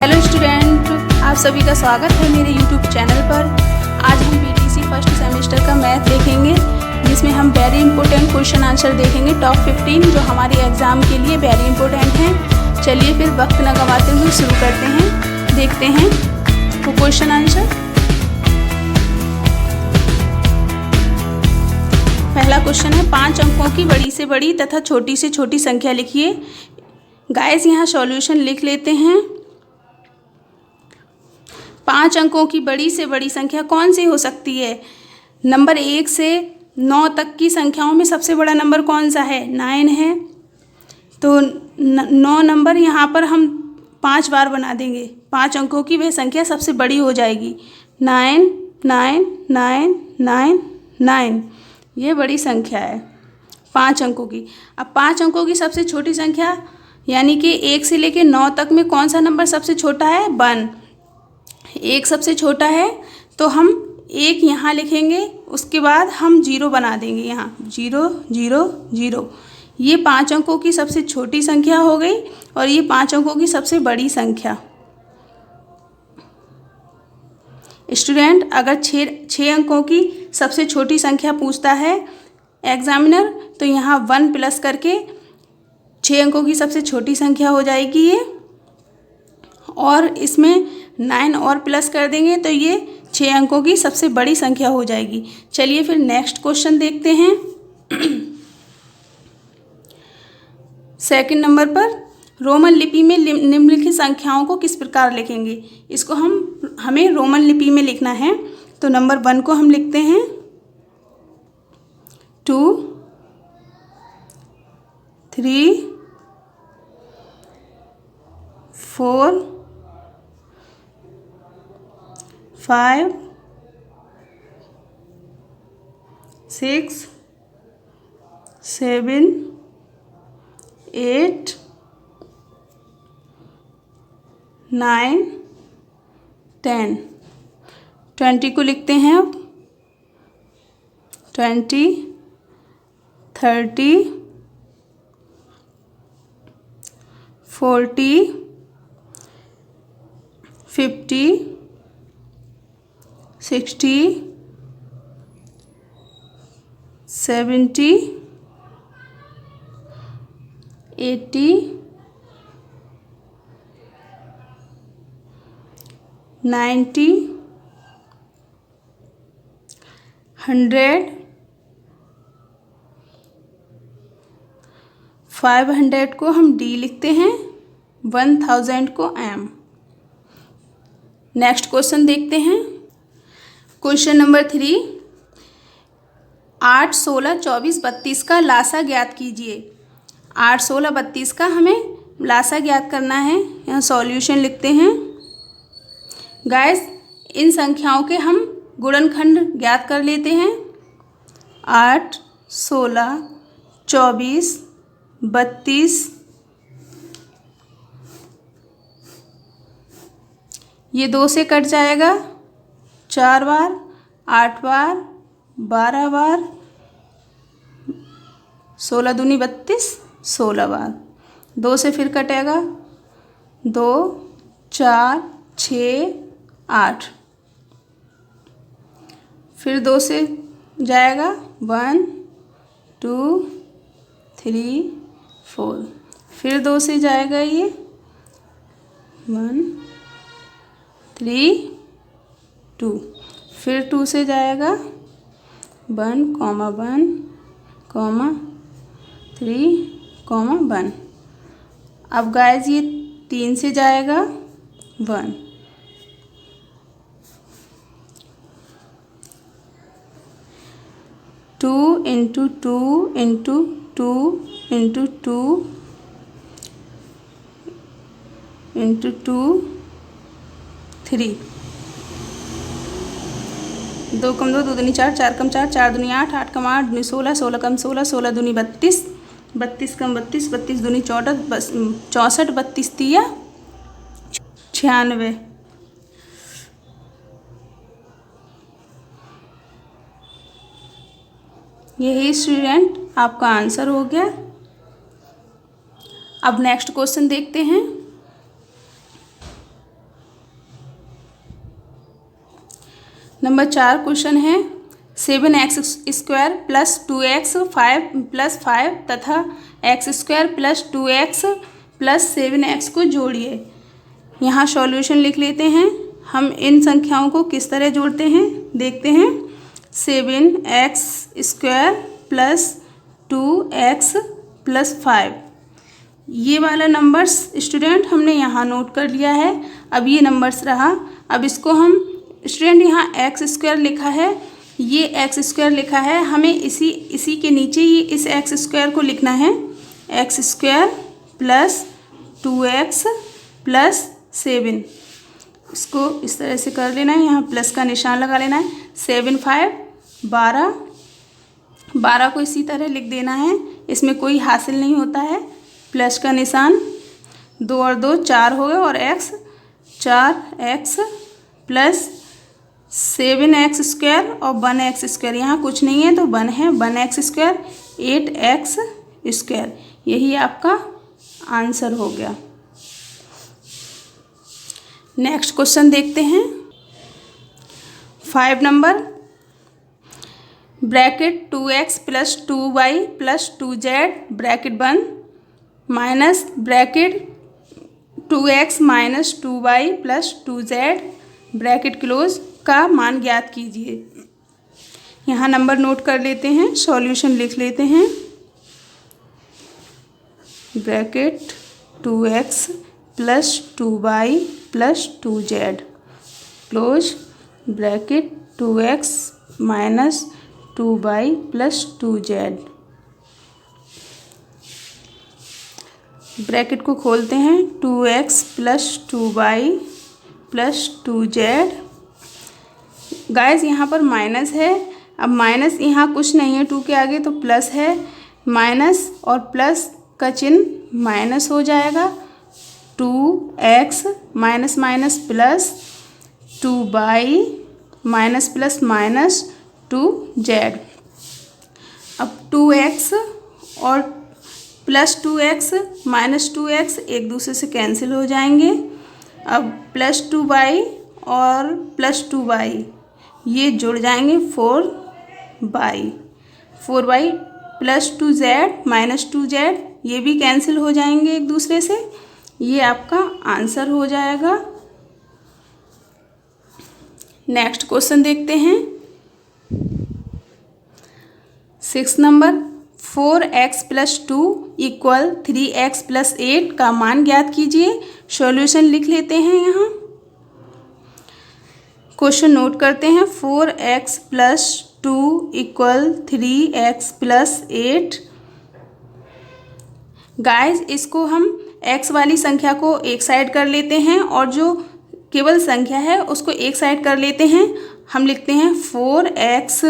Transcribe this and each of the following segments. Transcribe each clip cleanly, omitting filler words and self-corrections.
Hello student, आप सभी का स्वागत है मेरे यूट्यूब चैनल पर। आज हम बीटीसी फर्स्ट सेमेस्टर का मैथ देखेंगे, जिसमें हम वेरी इंपॉर्टेंट क्वेश्चन आंसर देखेंगे, टॉप 15 जो हमारे एग्ज़ाम के लिए वेरी इंपॉर्टेंट हैं। चलिए फिर वक्त न गंवाते हुए शुरू करते हैं, देखते हैं वो क्वेश्चन आंसर। पहला क्वेश्चन है, 5 अंकों की बड़ी से बड़ी तथा छोटी से छोटी संख्या लिखिए। गाइस यहाँ सॉल्यूशन लिख लेते हैं। 5 अंकों की बड़ी से बड़ी संख्या कौन सी हो सकती है? नंबर 1 से 9 तक की संख्याओं में सबसे बड़ा नंबर कौन सा है? 9 है। तो 9 नंबर यहाँ पर हम 5 बार बना देंगे। 5 अंकों की वह संख्या सबसे बड़ी हो जाएगी। 9 9 9 9 9, ये बड़ी संख्या है 5 अंकों की। अब 5 अंकों की सबसे छोटी संख्या यानी कि 1 से लेकर 9 तक में कौन सा नंबर सबसे छोटा है? 1। 1 सबसे छोटा है, तो हम 1 यहाँ लिखेंगे, उसके बाद हम 0 बना देंगे यहाँ 0 0 0। ये 5 अंकों की सबसे छोटी संख्या हो गई और ये 5 अंकों की सबसे बड़ी संख्या। स्टूडेंट, अगर 6 अंकों की सबसे छोटी संख्या पूछता है एग्जामिनर, तो यहाँ 1 प्लस करके 6 अंकों की सबसे छोटी संख्या हो जाएगी ये, और इसमें 9 और प्लस कर देंगे तो ये 6 अंकों की सबसे बड़ी संख्या हो जाएगी। चलिए फिर नेक्स्ट क्वेश्चन देखते हैं। सेकंड नंबर पर, रोमन लिपि में निम्नलिखित संख्याओं को किस प्रकार लिखेंगे? इसको हमें रोमन लिपि में लिखना है। तो नंबर 1 को हम लिखते हैं 2 3 4 5 6 7 8 9 10। 20 को लिखते हैं अब 20 30 40 50 60 70 80 90 100 500 को हम D लिखते हैं, 1000 को M। नेक्स्ट क्वेश्चन देखते हैं। क्वेश्चन नंबर 3, 8 16 24 32 का लासा ज्ञात कीजिए। 8 16 32 का हमें लासा ज्ञात करना है। यहाँ सॉल्यूशन लिखते हैं। गाइस, इन संख्याओं के हम गुणनखंड ज्ञात कर लेते हैं। 8 16 24 32, ये 2 से कट जाएगा 4 बार, 8 बार, 12 बार, 16 दूनी 32, 16 बार। 2 से फिर कटेगा 2 4 6 8, फिर 2 से जाएगा 1 2 3 4, फिर 2 से जाएगा ये 1 3 2, फिर 2 से जाएगा 1 3 1। अब गाइस ये 3 से जाएगा 1, 2 इंटू 2 इंटू 2 इंटू 2 इंटू 2 3, 2 कम 2 2 दूनी 4 4 कम 4 4 दूनी 8 8 कम 8 दूनी 16 16 कम 16 16 दूनी 32 32 कम 32 32 दूनी 64 64 32 तिया 96। यही स्टूडेंट आपका आंसर हो गया। अब नेक्स्ट क्वेश्चन देखते हैं। नंबर 4 क्वेश्चन है 7x स्क्वायर प्लस 2x 5 तथा x square plus 2x plus 7x को जोड़िए। यहाँ सॉल्यूशन लिख लेते हैं। हम इन संख्याओं को किस तरह जोड़ते हैं देखते हैं। 7x square plus 2x plus 5, ये वाला नंबर्स स्टूडेंट हमने यहाँ नोट कर लिया है। अब ये नंबर्स रहा, अब इसको हम स्टूडेंट यहाँ एक्स स्क्वायर लिखा है, ये एक्स स्क्वायर लिखा है, हमें इसी के नीचे ये इस एक्स स्क्वायर को लिखना है। X square plus 2x plus 7, इसको इस तरह से कर लेना है, यहाँ प्लस का निशान लगा लेना है। 7 5 12 को इसी तरह लिख देना है, इसमें कोई हासिल नहीं होता है। प्लस का निशान, 2 और 2 4 हो गए और x 4x plus 7x square और 1x स्क्वायर, यहाँ कुछ नहीं है तो 1 है, 1x स्क्वायर 8x स्क्वायर, यही आपका आंसर हो गया। नेक्स्ट क्वेश्चन देखते हैं 5 number. Bracket 2x plus 2y plus 2z bracket बंद minus bracket 2x minus 2y plus 2z bracket close का मान ज्ञात कीजिए। यहाँ नंबर नोट कर लेते हैं, सॉल्यूशन लिख लेते हैं। Bracket 2x plus 2y plus 2z close bracket 2x minus 2y plus 2z। Bracket को खोलते हैं। 2x plus 2y plus 2z। Guys यहाँ पर माइनस है, अब माइनस यहाँ कुछ नहीं है 2 के आगे तो प्लस है, माइनस और प्लस का चिन्ह माइनस हो जाएगा। 2x minus minus plus 2y minus plus minus 2z। अब 2x और प्लस 2x माइनस 2x एक दूसरे से कैंसिल हो जाएंगे। अब प्लस 2y और प्लस 2y ये जुड़ जाएंगे 4y plus 2z minus 2z ये भी कैंसिल हो जाएंगे एक दूसरे से, ये आपका आंसर हो जाएगा। नेक्स्ट क्वेश्चन देखते हैं 6 number. 4x plus 2 equal 3x plus 8 का मान ज्ञात कीजिए। सॉल्यूशन लिख लेते हैं। यहाँ क्वेश्चन नोट करते हैं। 4x plus 2 equal 3x plus 8। Guys इसको हम x वाली संख्या को एक साइड कर लेते हैं और जो केवल संख्या है उसको एक साइड कर लेते हैं। हम लिखते हैं 4x।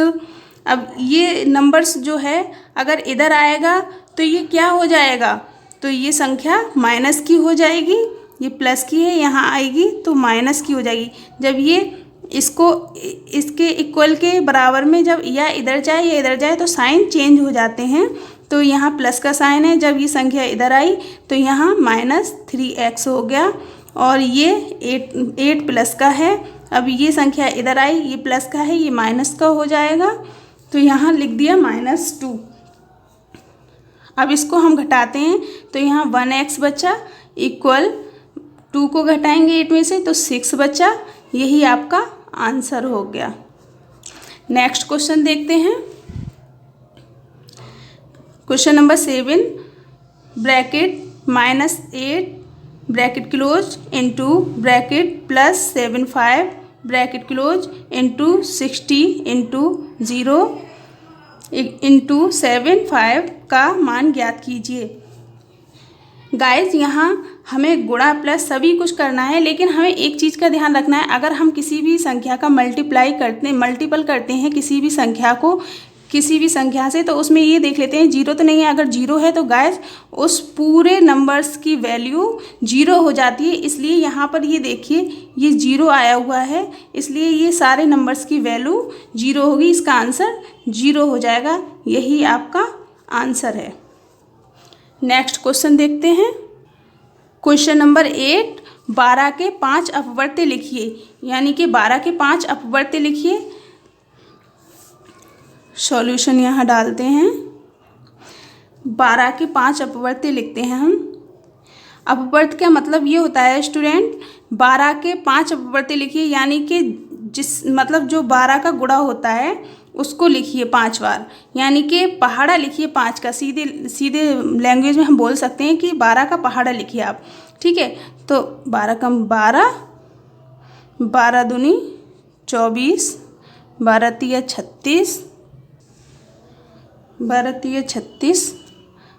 अब ये नंबर्स जो है अगर इधर आएगा तो ये क्या हो जाएगा, तो ये संख्या माइनस की हो जाएगी, ये प्लस की है यहाँ आएगी तो माइनस की हो जाएगी। जब ये इसको इसके इक्वल के बराबर में जब या इधर जाए या इधर जाए तो साइन चेंज हो जाते हैं। तो यहाँ प्लस का साइन है, जब ये संख्या इधर आई तो यहाँ माइनस 3x हो गया और ये 8 प्लस का है। अब ये संख्या इधर आई, ये प्लस का है, ये माइनस का हो जाएगा तो यहाँ लिख दिया -2। अब इसको हम घटाते हैं तो यहाँ 1x बचा इक्वल 2 को घटाएंगे 8 में से तो 6 बचा, यही आपका आंसर हो गया। नेक्स्ट क्वेश्चन देखते हैं question number 7। Bracket -8 bracket close into bracket plus 7 5 bracket close into 60 into 0 into 7 5 का मान ज्ञात कीजिए। गाइस यहाँ हमें गुणा प्लस सभी कुछ करना है, लेकिन हमें एक चीज़ का ध्यान रखना है। अगर हम किसी भी संख्या का मल्टीपल करते हैं किसी भी संख्या को किसी भी संख्या से, तो उसमें ये देख लेते हैं 0 तो नहीं है। अगर 0 है तो गाइस उस पूरे नंबर्स की वैल्यू 0 हो जाती है। इसलिए यहाँ पर ये देखिए ये 0 आया हुआ है, इसलिए ये सारे नंबर्स की वैल्यू 0 होगी। इसका आंसर 0 हो जाएगा, यही आपका आंसर है। नेक्स्ट क्वेश्चन देखते हैं क्वेश्चन नंबर 8। 12 के 5 अपवर्त्य लिखिए, यानी कि 12 के 5 अपवर्त्य लिखिए। सॉल्यूशन यहाँ डालते हैं। 12 के 5 अपवर्त्य लिखते हैं हम। अपवर्त्य का मतलब ये होता है स्टूडेंट, 12 के 5 अपवर्त्य लिखिए, यानी कि मतलब जो 12 का गुणा होता है उसको लिखिए 5 बार, यानी कि पहाड़ा लिखिए 5 का। सीधे लैंग्वेज में हम बोल सकते हैं कि 12 का पहाड़ा लिखिए आप, ठीक है। तो 12 का 12, 12 दूनी 24, 12 तिया 36, 12 तिया 36,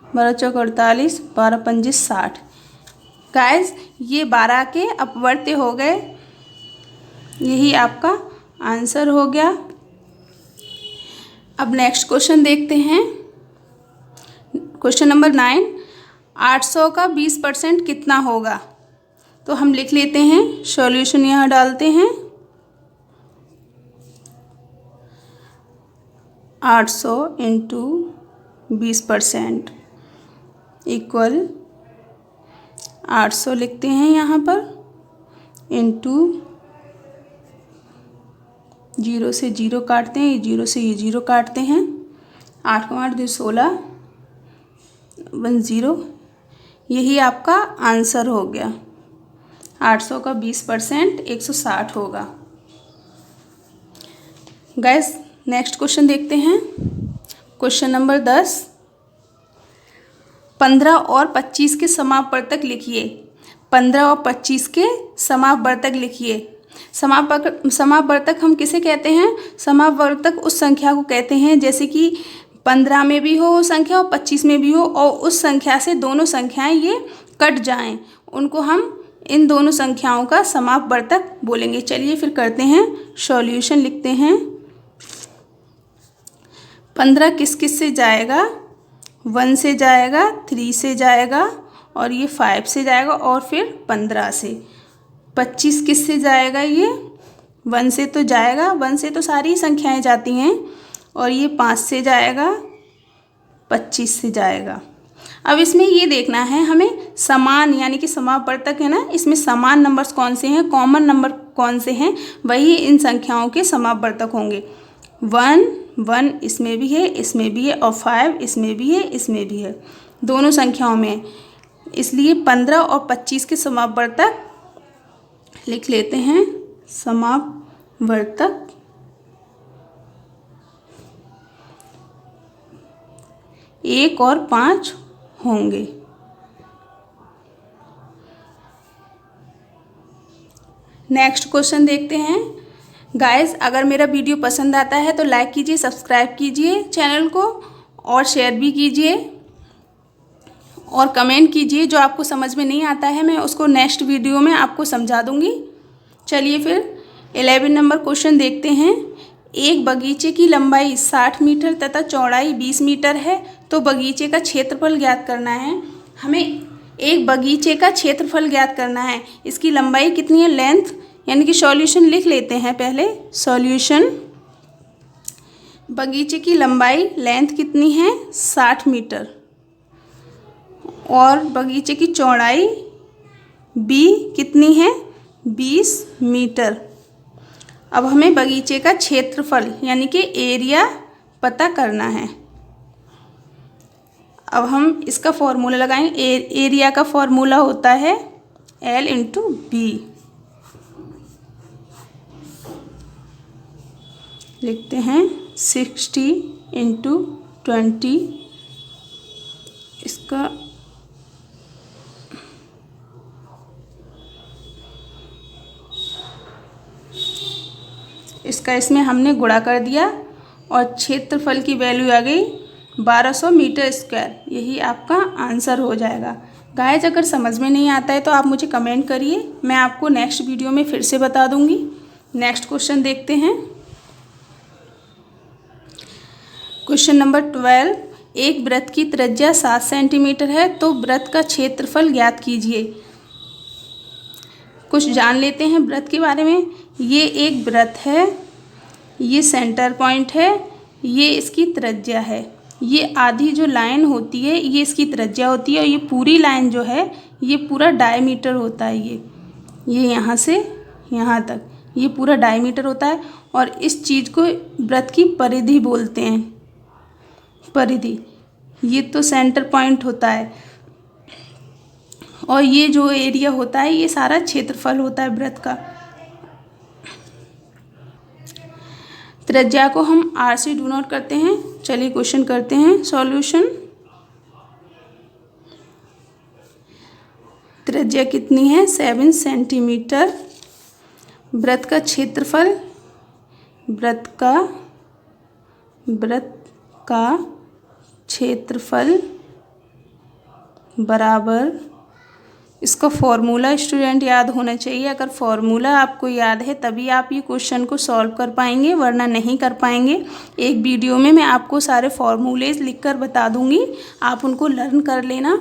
12 चौक 48, 12 पंजे 60। गाइस ये 12 के अपवर्त्य हो गए, यही आपका आंसर हो गया। अब नेक्स्ट क्वेश्चन देखते हैं। क्वेश्चन नंबर 9, 800 का 20% कितना होगा? तो हम लिख लेते हैं, सॉल्यूशन यहाँ डालते हैं। 800 इंटू 20% इक्वल 800 लिखते हैं यहाँ पर, इंटू 0 से 0 काटते हैं, 0 से ये 0 काटते हैं, 8 को 8 16, 10। यही आपका आंसर हो गया। 800 का 20% 160 होगा। गाइस नेक्स्ट क्वेश्चन देखते हैं। क्वेश्चन नंबर 10, 15 और 25 के समापवर्तक लिखिए। 15 और 25 के समापवर्तक लिखिए। समापवर्तक हम किसे कहते हैं? समापवर्तक उस संख्या को कहते हैं जैसे कि 15 में भी हो वो संख्या और 25 में भी हो, और उस संख्या से दोनों संख्याएं ये कट जाएं, उनको हम इन दोनों संख्याओं का समापवर्तक बोलेंगे। चलिए फिर करते हैं, सॉल्यूशन लिखते हैं। 15 किस किस से जाएगा? 1 से जाएगा, 3 से जाएगा, और ये 5 से जाएगा, और फिर 15 से। 25 किस से जाएगा? ये 1 से तो जाएगा, 1 से तो सारी संख्याएं जाती हैं, और ये 5 से जाएगा, 25 से जाएगा। अब इसमें ये देखना है हमें समान, यानी कि समापवर्तक है ना, इसमें समान नंबर्स कौन से हैं, कॉमन नंबर कौन से हैं, वही इन संख्याओं के समापवर्तक होंगे। 1 इसमें भी है, इसमें भी है, और 5 इसमें भी है, इसमें भी है, दोनों संख्याओं में। इसलिए 15 और 25 के समापवर्तक लिख लेते हैं। समापवर्तक 1 और 5 होंगे। नेक्स्ट क्वेश्चन देखते हैं। गाइस अगर मेरा वीडियो पसंद आता है तो लाइक कीजिए, सब्सक्राइब कीजिए चैनल को, और शेयर भी कीजिए, और कमेंट कीजिए। जो आपको समझ में नहीं आता है मैं उसको नेक्स्ट वीडियो में आपको समझा दूंगी। चलिए फिर 11 नंबर क्वेश्चन देखते हैं। एक बगीचे की लंबाई 60 मीटर तथा चौड़ाई 20 मीटर है, तो बगीचे का क्षेत्रफल ज्ञात करना है। हमें एक बगीचे का क्षेत्रफल ज्ञात करना है। इसकी लंबाई कितनी है, लेंथ, यानी कि सॉल्यूशन लिख लेते हैं पहले। सॉल्यूशन, बगीचे की लंबाई लेंथ कितनी है, 60 मीटर, और बगीचे की चौड़ाई बी कितनी है, 20 मीटर। अब हमें बगीचे का क्षेत्रफल यानी कि एरिया पता करना है। अब हम इसका फॉर्मूला लगाएंगे। एरिया का फॉर्मूला होता है L इंटू बी। लिखते हैं 60 इंटू 20, इसका इसमें हमने गुणा कर दिया, और क्षेत्रफल की वैल्यू आ गई 1200 मीटर स्क्वायर। यही आपका आंसर हो जाएगा। गाइस अगर समझ में नहीं आता है तो आप मुझे कमेंट करिए, मैं आपको नेक्स्ट वीडियो में फिर से बता दूंगी। नेक्स्ट क्वेश्चन देखते हैं। क्वेश्चन नंबर 12, एक वृत्त की त्रिज्या 7 सेंटीमीटर है, तो वृत्त का क्षेत्रफल ज्ञात कीजिए। कुछ जान लेते हैं वृत्त के बारे में। ये एक वृत्त है, ये सेंटर पॉइंट है, ये इसकी त्रिज्या है। ये आधी जो लाइन होती है ये इसकी त्रिज्या होती है, और ये पूरी लाइन जो है ये पूरा डायमीटर होता है। ये यहाँ से यहाँ तक ये पूरा डायमीटर होता है। और इस चीज़ को वृत्त की परिधि बोलते हैं, परिधि। ये तो सेंटर पॉइंट होता है और ये जो एरिया होता है ये सारा क्षेत्रफल होता है वृत्त का। त्रिज्या को हम r से डिनोट करते हैं। चलिए क्वेश्चन करते हैं सॉल्यूशन। त्रिज्या कितनी है? 7 सेंटीमीटर। वृत्त का क्षेत्रफल, वृत्त का क्षेत्रफल बराबर, इसका फॉर्मूला स्टूडेंट याद होना चाहिए। अगर फॉर्मूला आपको याद है तभी आप ये क्वेश्चन को सॉल्व कर पाएंगे, वरना नहीं कर पाएंगे। एक वीडियो में मैं आपको सारे फॉर्मूलेज लिखकर बता दूंगी, आप उनको लर्न कर लेना।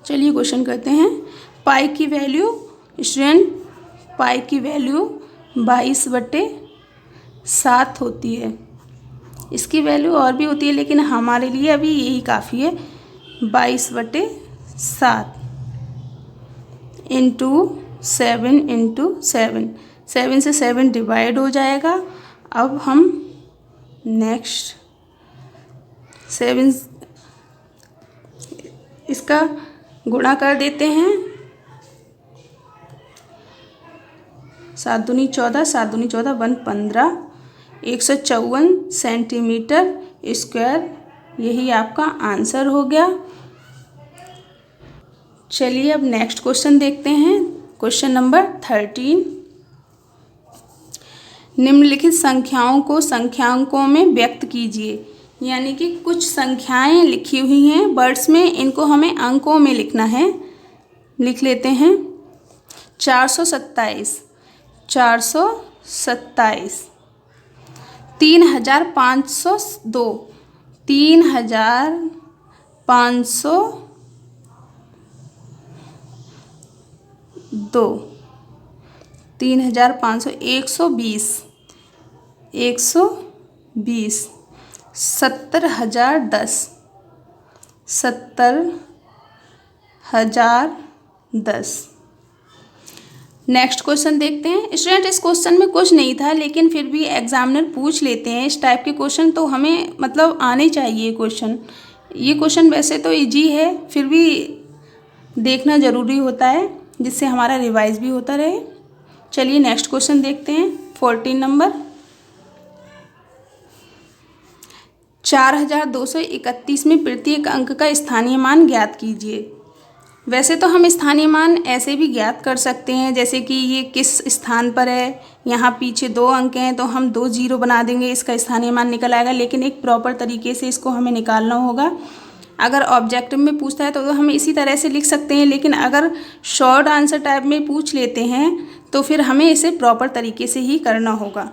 चलिए क्वेश्चन करते हैं। पाई की वैल्यू स्टूडेंट, पाई की वैल्यू 22/7 होती है। इसकी वैल्यू और भी होती है लेकिन हमारे लिए अभी यही काफ़ी है। 22/7 इंटू 7 इंटू 7, 7 से 7 डिवाइड हो जाएगा। अब हम नेक्स्ट 7 इसका गुणा कर देते हैं। 7 दूनी 14, 7 दूनी 14, 115, 154 सेंटीमीटर स्क्वायर, यही आपका आंसर हो गया। चलिए अब नेक्स्ट क्वेश्चन देखते हैं। Question number 13। निम्नलिखित संख्याओं को संख्यांकों में व्यक्त कीजिए। यानी कि कुछ संख्याएं लिखी हुई हैं वर्ड्स में, इनको हमें अंकों में लिखना है। लिख लेते हैं। 427, 427, 3502, 3502, 3500, 120, 120, 70,010, 70,010। नेक्स्ट क्वेश्चन देखते हैं। स्टूडेंट इस क्वेश्चन में कुछ नहीं था लेकिन फिर भी एग्जामिनर पूछ लेते हैं इस टाइप के क्वेश्चन, तो हमें मतलब आने चाहिए क्वेश्चन। ये क्वेश्चन वैसे तो इजी है, फिर भी देखना ज़रूरी होता है जिससे हमारा रिवाइज भी होता रहे। चलिए नेक्स्ट क्वेश्चन देखते हैं। 14 नंबर। 4231 में प्रत्येक अंक का स्थानीय मान ज्ञात कीजिए। वैसे तो हम स्थानीय मान ऐसे भी ज्ञात कर सकते हैं, जैसे कि ये किस स्थान पर है, यहाँ पीछे 2 अंक हैं तो हम 2 0 बना देंगे, इसका स्थानीय मान निकल आएगा। लेकिन एक प्रॉपर तरीके से इसको हमें निकालना होगा। अगर ऑब्जेक्टिव में पूछता है तो हम इसी तरह से लिख सकते हैं, लेकिन अगर शॉर्ट आंसर टाइप में पूछ लेते हैं तो फिर हमें इसे प्रॉपर तरीके से ही करना होगा।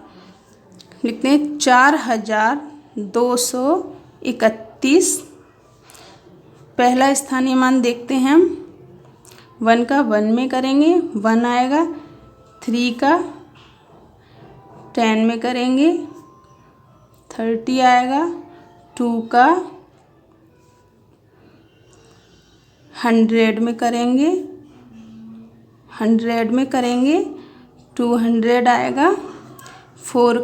लिखते हैं 4231। पहला स्थानीय मान देखते हैं हम। 1 का 1 में करेंगे, 1 आएगा। 3 का 10 में करेंगे, 30 आएगा। 2 का 100 में करेंगे, 100 में करेंगे, 200 आएगा। 4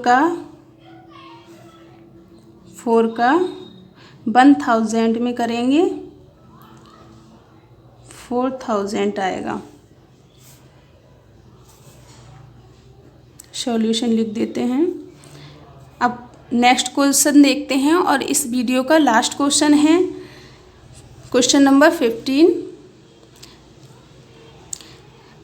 का 1000 में करेंगे, 4000 आएगा। सॉल्यूशन लिख देते हैं। अब नेक्स्ट क्वेश्चन देखते हैं और इस वीडियो का लास्ट क्वेश्चन है क्वेश्चन नंबर 15।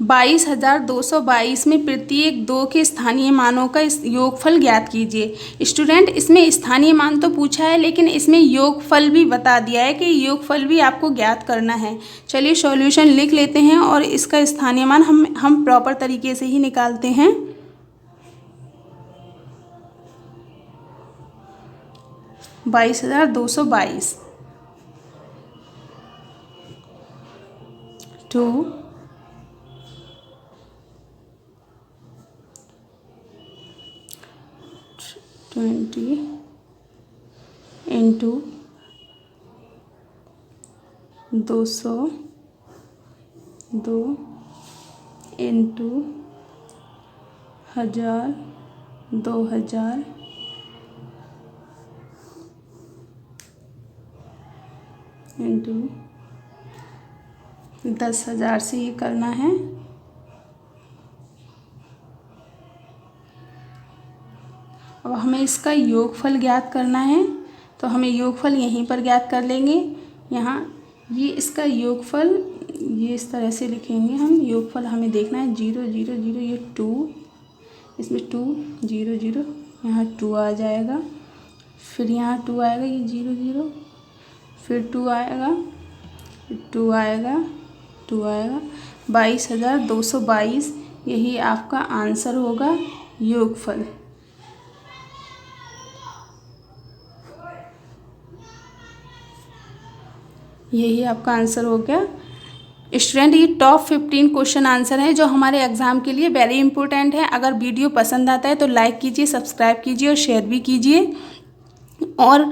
22,222 में प्रत्येक 2 के स्थानीय मानों का योगफल ज्ञात कीजिए। स्टूडेंट इसमें स्थानीय मान तो पूछा है लेकिन इसमें योगफल भी बता दिया है कि योगफल भी आपको ज्ञात करना है। चलिए सॉल्यूशन लिख लेते हैं और इसका स्थानीय मान हम प्रॉपर तरीके से ही निकालते हैं। बाईस 2222 2 20 इंटू 200 2 इंटू 1000, 2000 इंटू 10,000 से ये करना है। अब हमें इसका योगफल ज्ञात करना है, तो हमें योगफल यहीं पर ज्ञात कर लेंगे। यहाँ ये इसका योगफल ये इस तरह से लिखेंगे हम। योगफल हमें देखना है 0 0 0, ये 2, इसमें 2 0 0, यहाँ 2 आ जाएगा, फिर यहाँ 2 आएगा, ये 0 0, फिर 2 आएगा, 2 आएगा, 2 आएगा, 22,222 यही आपका आंसर होगा योगफल। यही आपका आंसर हो गया। स्टूडेंट, ये टॉप 15 क्वेश्चन आंसर हैं जो हमारे एग्ज़ाम के लिए वेरी इंपॉर्टेंट है। अगर वीडियो पसंद आता है तो लाइक कीजिए, सब्सक्राइब कीजिए और शेयर भी कीजिए। और